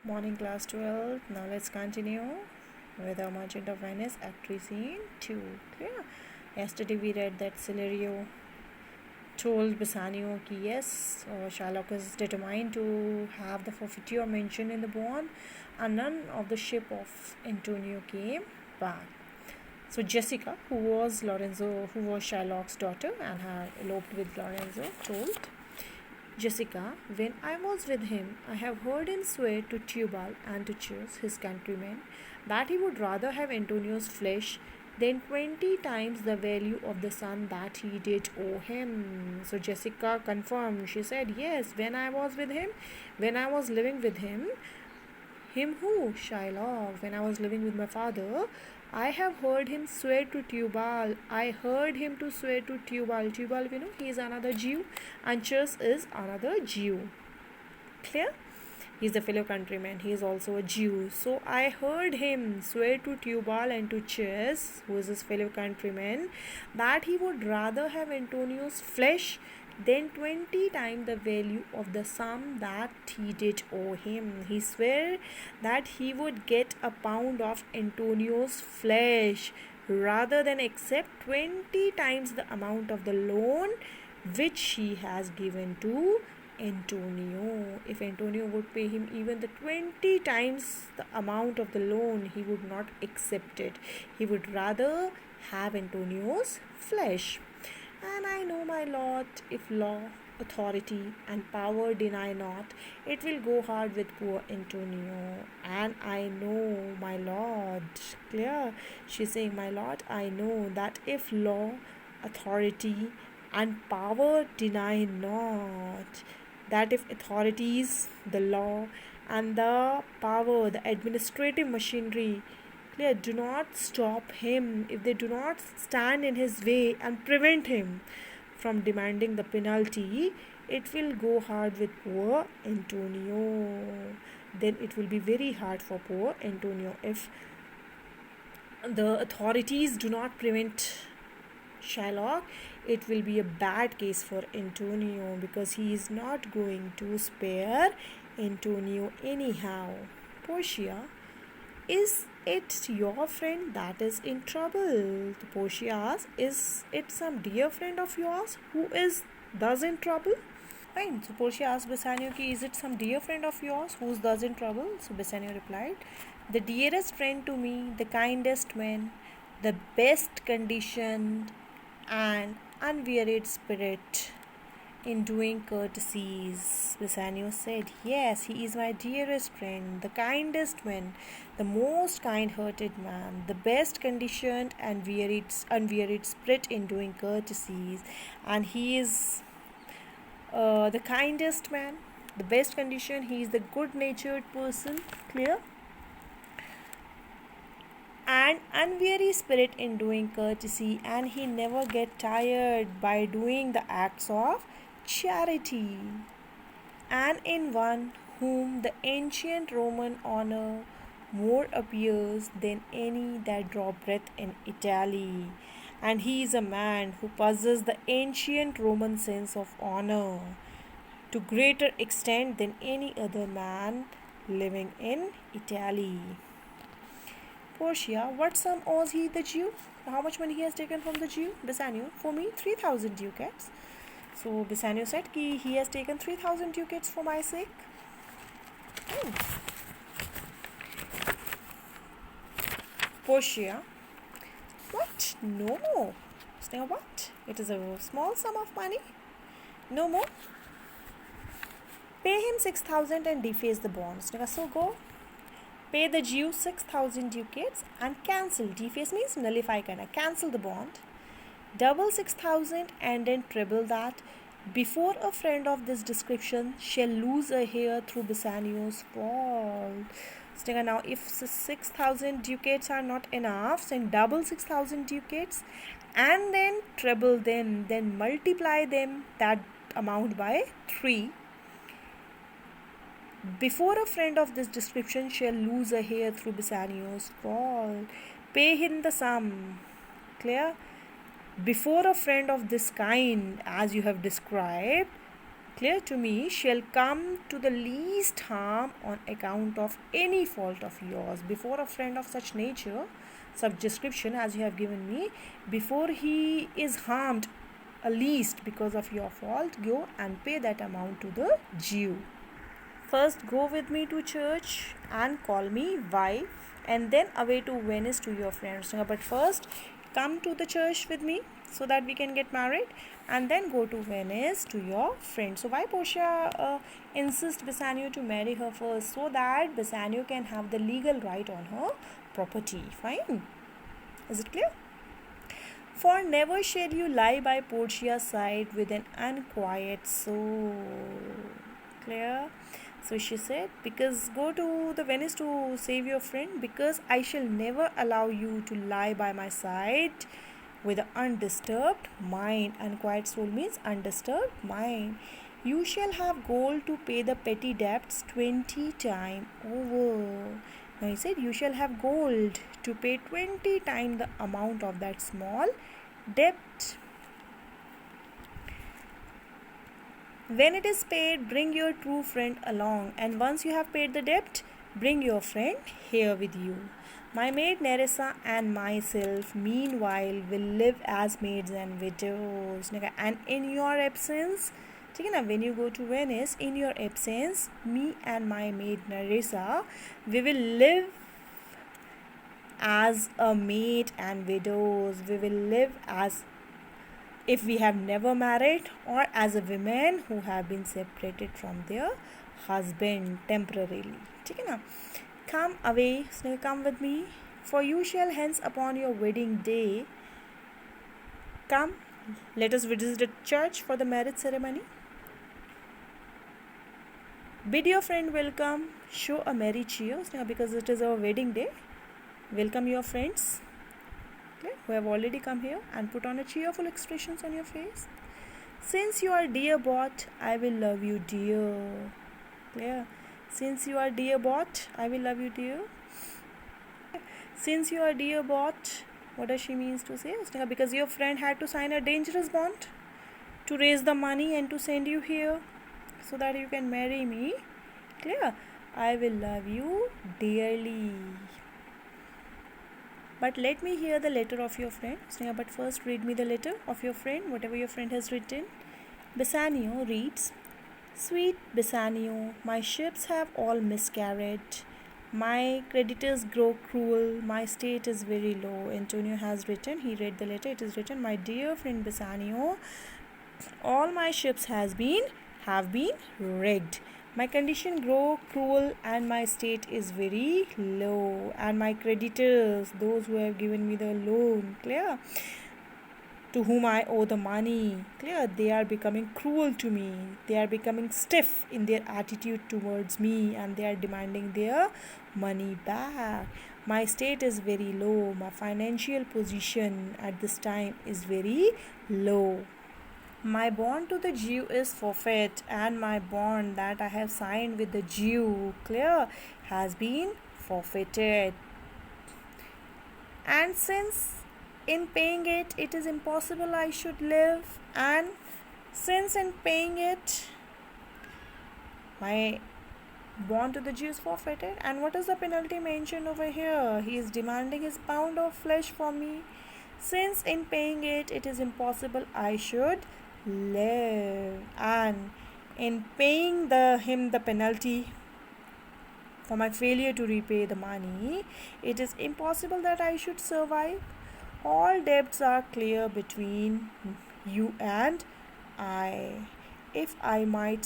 Morning class 12. Now let's continue with our Merchant of Venice Act 3 Scene 2. Clear? Yesterday we read that Celerio told Bassanio that yes, Shylock is determined to have the forfeiture mentioned in the bond, and none of the ship of Antonio came back. So Jessica, who was Shylock's daughter and had eloped with Lorenzo, told Jessica, when I was with him, I have heard him swear to Tubal and to Cheers, his countrymen, that he would rather have Antonio's flesh than 20 times the value of the son that he did owe him. So Jessica confirmed. She said, yes, when I was with him, when I was living with him, him who? Shylock. When I was living with my father, I have heard him swear to Tubal. I heard him to swear to Tubal. Tubal, he is another Jew, and Chus is another Jew. Clear? He is a fellow countryman. He is also a Jew. So I heard him swear to Tubal and to Chus, who is his fellow countryman, that he would rather have Antonio's flesh than 20 times the value of the sum that he did owe him. He swore that he would get a pound of Antonio's flesh rather than accept 20 times the amount of the loan which he has given to Antonio. If Antonio would pay him even the 20 times the amount of the loan, he would not accept it. He would rather have Antonio's flesh. And I know, my lord, if law, authority, and power deny not, it will go hard with poor Antonio. And I know, my lord, clear? She's saying, my lord, I know that if law, authority, and power deny not, that if authorities, the law, and the power, the administrative machinery, do not stop him, if they do not stand in his way and prevent him from demanding the penalty, it will go hard with poor Antonio. Then it will be very hard for poor Antonio if the authorities do not prevent Shylock. It will be a bad case for Antonio because he is not going to spare Antonio anyhow. Portia, is it your friend that is in trouble? The Portia asks, is it some dear friend of yours who is thus in trouble? Fine. So Portia asked Bassanio, is it some dear friend of yours who is thus in trouble? So Bassanio replied, the dearest friend to me, the kindest man, the best conditioned and unwearied spirit in doing courtesies. Bassanio said, yes, he is my dearest friend, the kindest man, the most kind-hearted man, the best conditioned and unwearied spirit in doing courtesies, and he is the kindest man, the best condition, he is the good-natured person. Clear? And unweary spirit in doing courtesy, and he never get tired by doing the acts of charity, and in one whom the ancient Roman honor more appears than any that draw breath in Italy. And he is a man who possesses the ancient Roman sense of honor to greater extent than any other man living in Italy. Portia, what sum owes he the Jew? How much money he has taken from the Jew? Bassanio, for me 3,000 ducats. So Bassanio said he has taken 3,000 ducats for my sake. Portia, what? No. Now what? It is a small sum of money. No more. Pay him 6,000 and deface the bonds. So go. Pay the Jew 6,000 ducats and cancel. Deface means nullify, cancel the bond. Double 6,000 and then treble that. Before a friend of this description shall lose a hair through Bassanio's fault. So now, if 6,000 ducats are not enough, then double 6,000 ducats and then treble them, then multiply them, that amount by 3. Before a friend of this description shall lose a hair through Bassanio's fault, pay him the sum. Clear? Before a friend of this kind, as you have described, clear to me, shall come to the least harm on account of any fault of yours. Before a friend of such nature, such description as you have given me, before he is harmed a least because of your fault, go and pay that amount to the Jew. First go with me to church and call me wife, and then away to Venice to your friends. But first come to the church with me so that we can get married, and then go to Venice to your friend. So why Portia insists Bassanio to marry her first? So that Bassanio can have the legal right on her property. Fine. Is it clear? For never shall you lie by Portia's side with an unquiet soul. Clear? So she said, because go to the Venice to save your friend, because I shall never allow you to lie by my side with an undisturbed mind. Unquiet soul means undisturbed mind. You shall have gold to pay the petty debts 20 times over. Now he said, you shall have gold to pay 20 times the amount of that small debt. When it is paid, bring your true friend along, and once you have paid the debt, bring your friend here with you. My maid Nerissa and myself, meanwhile, will live as maids and widows. And in your absence, when you go to Venice, in your absence, me and my maid Nerissa, we will live as a maid and widows. We will live as if we have never married, or as a women who have been separated from their husband temporarily. Come away, come with me, for you shall hence upon your wedding day come, let us visit the church for the marriage ceremony. Bid your friend welcome, show a merry cheer, because it is our wedding day. Welcome your friends who have already come here, and put on a cheerful expressions on your face. Since you are dear bought, I will love you dear. Clear? Since you are dear bought, I will love you dear. Since you are dear bought, what does she means to say? Because your friend had to sign a dangerous bond to raise the money and to send you here so that you can marry me. Clear? I will love you dearly. But let me hear the letter of your friend. But first read me the letter of your friend, whatever your friend has written. Bassanio reads, Sweet Bassanio, my ships have all miscarried. My creditors grow cruel. My state is very low. Antonio has written, he read the letter. It is written, my dear friend Bassanio, all my ships have been wrecked. My condition grow cruel and my state is very low, and my creditors, those who have given me the loan, clear, to whom I owe the money, clear, they are becoming cruel to me. They are becoming stiff in their attitude towards me, and they are demanding their money back. My state is very low. My financial position at this time is very low. My bond to the Jew is forfeit, and my bond that I have signed with the Jew, clear, has been forfeited. And since in paying it, it is impossible I should live, and since in paying it, my bond to the Jew is forfeited, and what is the penalty mentioned over here? He is demanding his pound of flesh for me. Since in paying it, it is impossible I should live, and in paying him the penalty for my failure to repay the money, it is impossible that I should survive. All debts are clear between you and I. If I might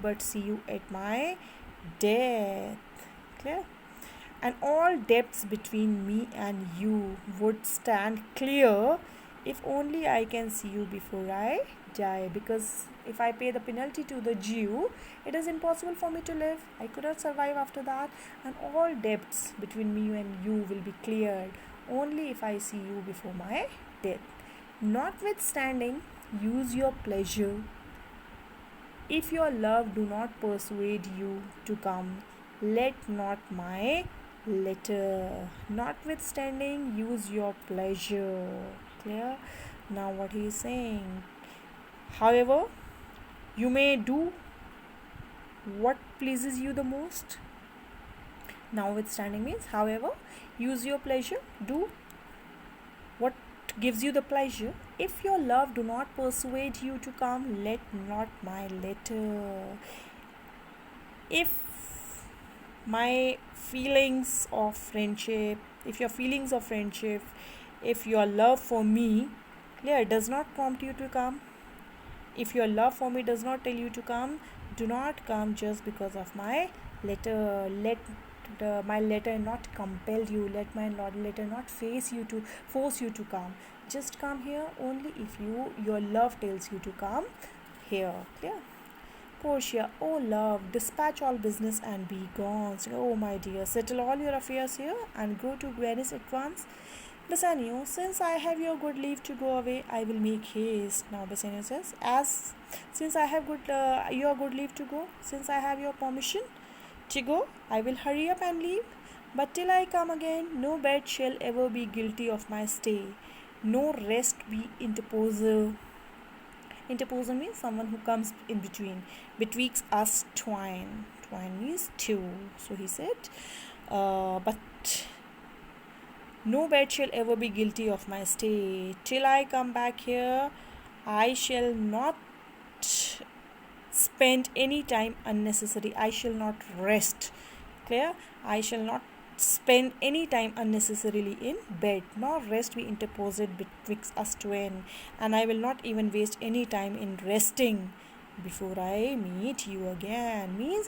but see you at my death. Clear? And all debts between me and you would stand clear if only I can see you before I die. Because if I pay the penalty to the Jew, it is impossible for me to live. I could not survive after that. And all debts between me and you will be cleared only if I see you before my death. Notwithstanding, use your pleasure. If your love do not persuade you to come, let not my letter. Notwithstanding, use your pleasure. Clear? Now what he is saying. However, You may do what pleases you the most. Notwithstanding means, however, use your pleasure, do what gives you the pleasure. If your love do not persuade you to come, let not my letter. If my feelings of friendship, if your feelings of friendship, if your love for me, clear, does not prompt you to come, if your love for me does not tell you to come, do not come just because of my letter. Let my letter not compel you. Let my letter not force you to come. Just come here only if your love tells you to come here. Clear? Portia, oh love, dispatch all business and be gone. So, oh my dear, settle all your affairs here and go to Venice at once. Bassanio, since I have your good leave to go away, I will make haste. Now Bassanio says, as since I have your good leave to go, since I have your permission to go, I will hurry up and leave. But till I come again, no bed shall ever be guilty of my stay. No rest be interposer. Interposer means someone who comes in between, betwixt us twine. Twine means two. So he said, but no bed shall ever be guilty of my stay. Till I come back here, I shall not spend any time unnecessary. I shall not rest. Clear? I shall not spend any time unnecessarily in bed, nor rest be interposed betwixt us twain, and I will not even waste any time in resting before I meet you again. Means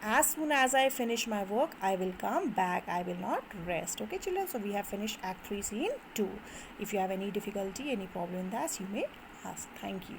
as soon as I finish my work, I will come back. I will not rest. Okay, children. So we have finished Act 3, Scene 2. If you have any difficulty, any problem in that, you may ask. Thank you.